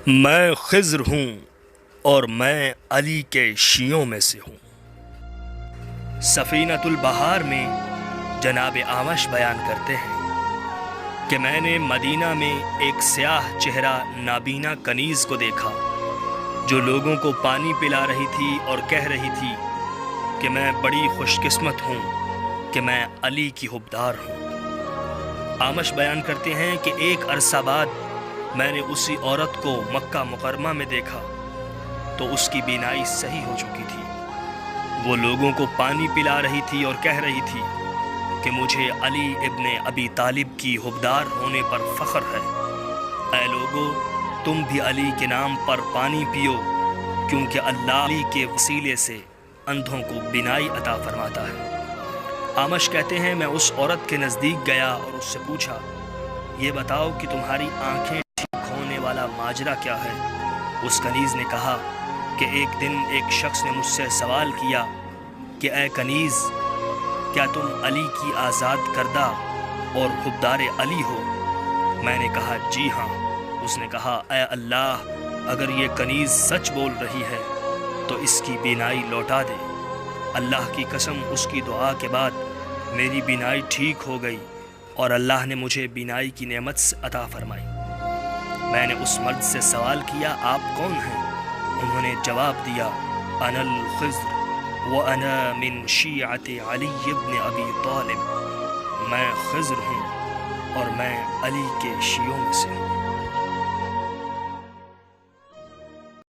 میں خضر ہوں اور میں علی کے شیعوں میں سے ہوں۔ سفینۃ البحار میں جناب اعمش بیان کرتے ہیں کہ میں نے مدینہ میں ایک سیاہ چہرہ نابینا کنیز کو دیکھا جو لوگوں کو پانی پلا رہی تھی اور کہہ رہی تھی کہ میں بڑی خوش قسمت ہوں کہ میں علی کی حبدار ہوں۔ اعمش بیان کرتے ہیں کہ ایک عرصہ بعد میں نے اسی عورت کو مکہ مکرمہ میں دیکھا تو اس کی بینائی صحیح ہو چکی تھی۔ وہ لوگوں کو پانی پلا رہی تھی اور کہہ رہی تھی کہ مجھے علی ابن ابی طالب کی حبدار ہونے پر فخر ہے۔ اے لوگو، تم بھی علی کے نام پر پانی پیو، کیونکہ اللہ علی کے وسیلے سے اندھوں کو بینائی عطا فرماتا ہے۔ اعمش کہتے ہیں میں اس عورت کے نزدیک گیا اور اس سے پوچھا، یہ بتاؤ کہ تمہاری آنکھیں ٹھیک ہونے والا ماجرا کیا ہے؟ اس کنیز نے کہا کہ ایک دن ایک شخص نے مجھ سے سوال کیا کہ اے کنیز، کیا تم علی کی آزاد کردہ اور حبدار علی ہو؟ میں نے کہا جی ہاں۔ اس نے کہا اے اللہ، اگر یہ کنیز سچ بول رہی ہے تو اس کی بینائی لوٹا دے۔ اللہ کی قسم، اس کی دعا کے بعد میری بینائی ٹھیک ہو گئی اور اللہ نے مجھے بینائی کی نعمت عطا فرمائی۔ میں نے اس مرد سے سوال کیا آپ کون ہیں؟ انہوں نے جواب دیا انا الخضر وانا من شیعت علی ابن ابی طالب، میں خضر ہوں اور میں علی کے شیعوں میں سے ہوں۔